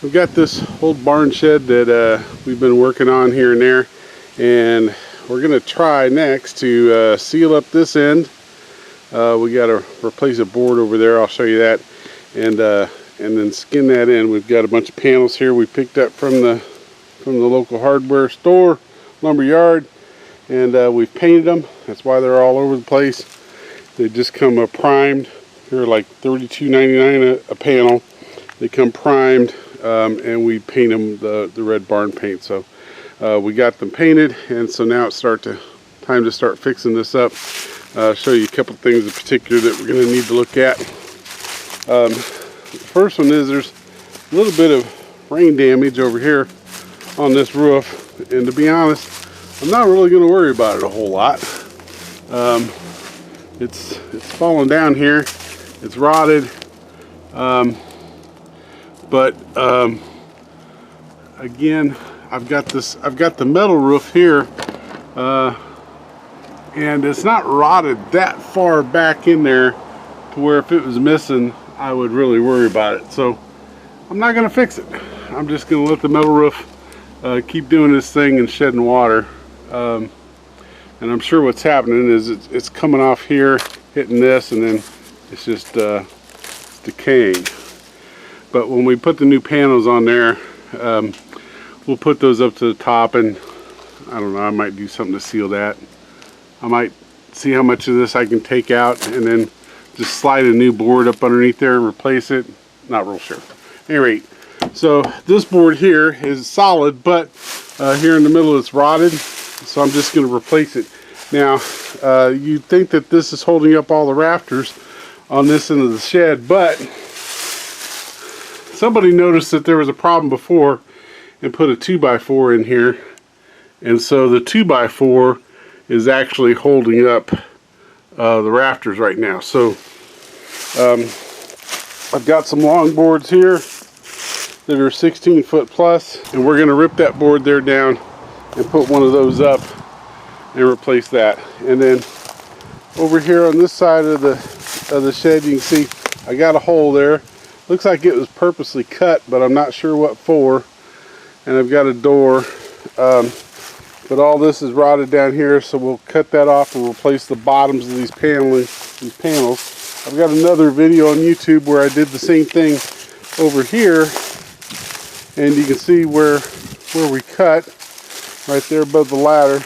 We've got this old barn shed that we've been working on here and there, and we're going to try next to seal up this end. We got to replace a board over there. I'll show you that, and then skin that in. We've got a bunch of panels here we picked up from the local hardware store, lumber yard, and we've painted them. That's why they're all over the place. They just come primed. They're like $32.99 a panel. They come primed, and we paint them the red barn paint. So we got them painted, and so now it's time to start fixing this up. I'll show you a couple things in particular that we're going to need to look at. The first one is there's a little bit of rain damage over here on this roof, and to be honest, I'm not really going to worry about it a whole lot. It's fallen down here, it's rotted, but again, I've got the metal roof here, and it's not rotted that far back in there to where if it was missing, I would really worry about it. So I'm not going to fix it. I'm just going to let the metal roof keep doing this thing and shedding water. And I'm sure what's happening is it's coming off here, hitting this, and then it's just decaying. But when we put the new panels on there, we'll put those up to the top, and I don't know, I might do something to seal that. I might see how much of this I can take out and then just slide a new board up underneath there and replace it. Not real sure. At any rate, so this board here is solid, but here in the middle it's rotted, so I'm just going to replace it. Now, you'd think that this is holding up all the rafters on this end of the shed, but somebody noticed that there was a problem before and put a 2x4 in here, and so the 2x4 is actually holding up the rafters right now. So I've got some long boards here that are 16 foot plus, and we're going to rip that board there down and put one of those up and replace that. And then over here on this side of the shed, you can see I got a hole there. Looks like it was purposely cut, but I'm not sure what for. And I've got a door, but all this is rotted down here, so we'll cut that off and replace the bottoms of these panels. I've got another video on YouTube where I did the same thing over here, and you can see where we cut right there above the ladder.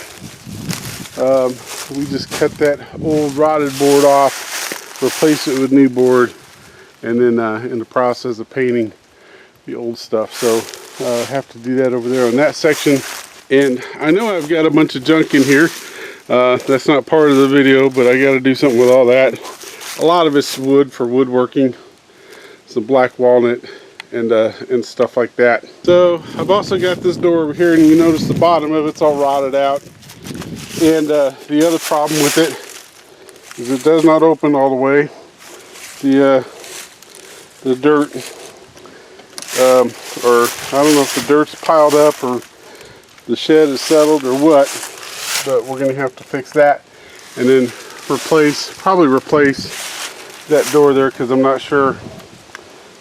We just cut that old rotted board off, replace it with new board, and then in the process of painting the old stuff. So I have to do that over there on that section. And I know I've got a bunch of junk in here. That's not part of the video, but I got to do something with all that. A lot of it's wood for woodworking, some black walnut, and stuff like that. So I've also got this door over here, and you notice the bottom of it's all rotted out. And the other problem with it is it does not open all the way. The dirt, or I don't know if the dirt's piled up or the shed is settled or what, but we're going to have to fix that, and then probably replace that door there, because I'm not sure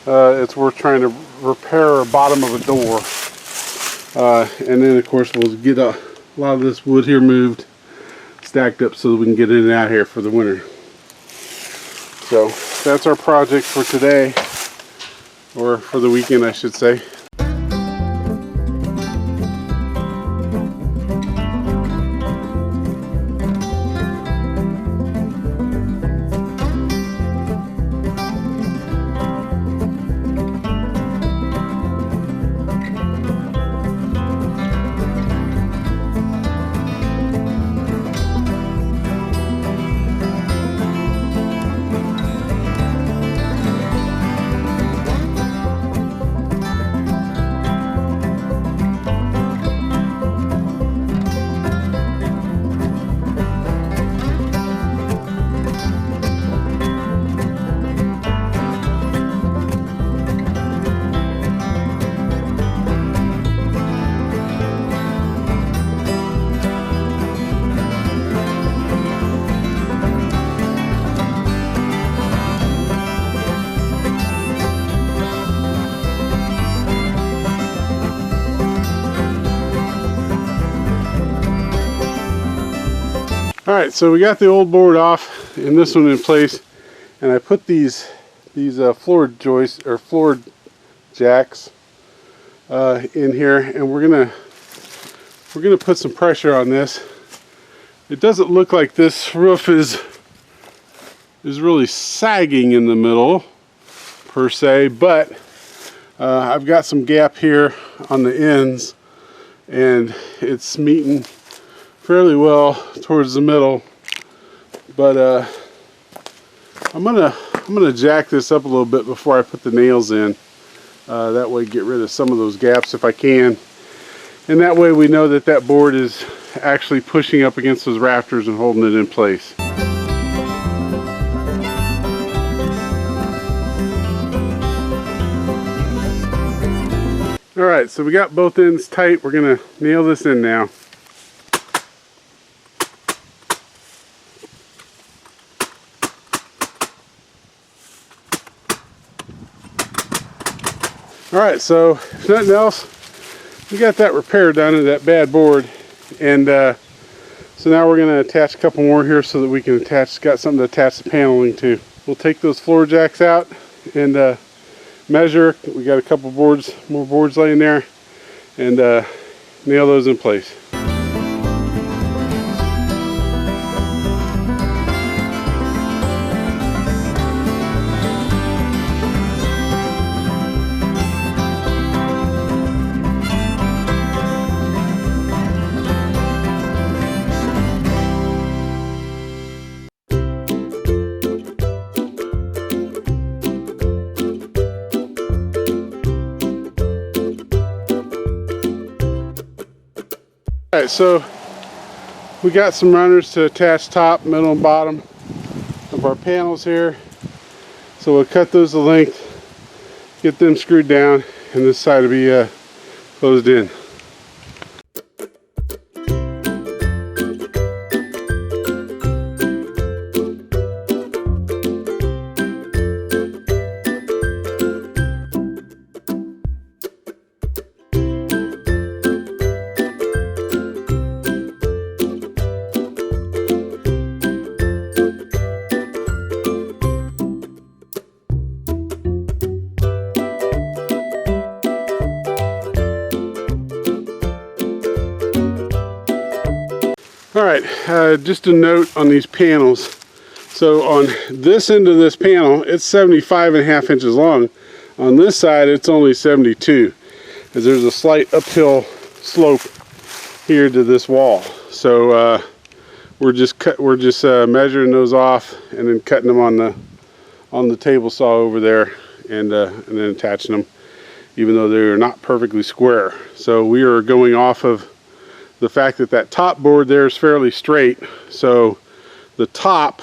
it's worth trying to repair a bottom of a door. And then of course we'll get a lot of this wood here moved, stacked up, so that we can get in and out here for the winter. So that's our project for today, or for the weekend I should say. Alright, so we got the old board off and this one in place, and I put these floor joists or floor jacks in here, and we're gonna put some pressure on this. It doesn't look like this roof is really sagging in the middle per se, but I've got some gap here on the ends, and it's meeting fairly well towards the middle. But I'm gonna jack this up a little bit before I put the nails in. That way, get rid of some of those gaps if I can, and that way we know that that board is actually pushing up against those rafters and holding it in place. Alright, so we got both ends tight. We're gonna nail this in now. Alright, so if nothing else, we got that repair done to that bad board, and so now we're going to attach a couple more here so that we can got something to attach the paneling to. We'll take those floor jacks out and measure. We got a couple more boards laying there, and nail those in place. Alright, so we got some runners to attach top, middle, and bottom of our panels here. So we'll cut those to length, get them screwed down, and this side will be closed in. Alright, just a note on these panels. So on this end of this panel, it's 75.5 inches long. On this side, it's only 72, as there's a slight uphill slope here to this wall. So we're just measuring those off and then cutting them on the table saw over there, and then attaching them, even though they're not perfectly square. So we are going off of the fact that that top board there is fairly straight, so the top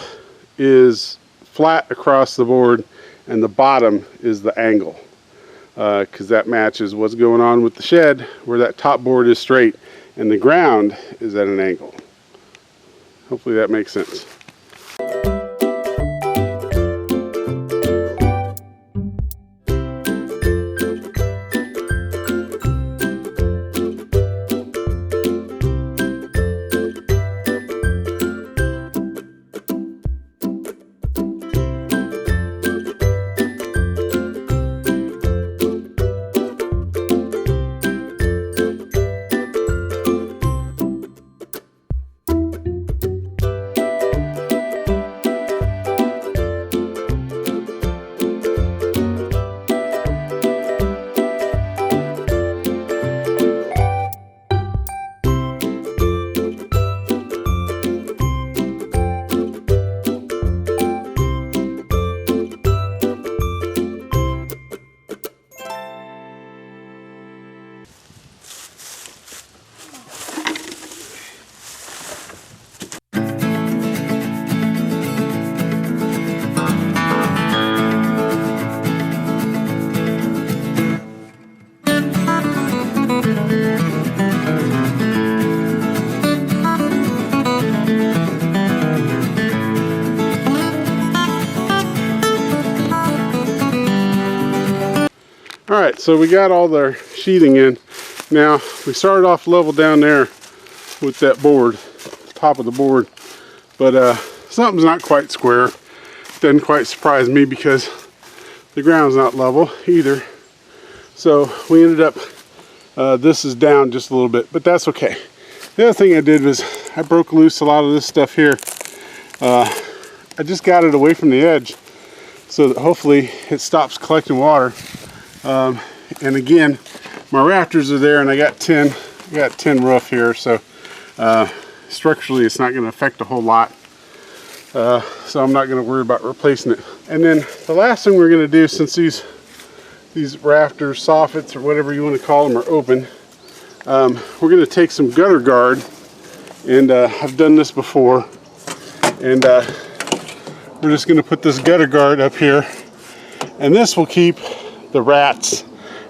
is flat across the board and the bottom is the angle, because that matches what's going on with the shed, where that top board is straight and the ground is at an angle. Hopefully that makes sense. Alright, so we got all the sheathing in. Now, we started off level down there with that board, top of the board. but something's not quite square. Doesn't quite surprise me because the ground's not level either. So we ended up, this is down just a little bit, but that's okay. The other thing I did was I broke loose a lot of this stuff here. I just got it away from the edge so that hopefully it stops collecting water. And again, my rafters are there, and I got tin roof here, so structurally it's not going to affect a whole lot. So I'm not going to worry about replacing it. And then the last thing we're going to do, since these rafters, soffits, or whatever you want to call them, are open, we're going to take some gutter guard, and I've done this before, and we're just going to put this gutter guard up here, and this will keep the rats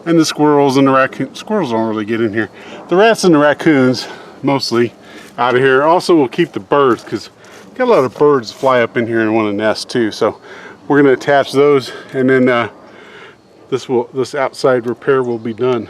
and the squirrels and the raccoons. Squirrels don't really get in here. The rats and the raccoons mostly out of here. Also will keep the birds, because got a lot of birds fly up in here and want to nest too. So we're going to attach those, and then this outside repair will be done.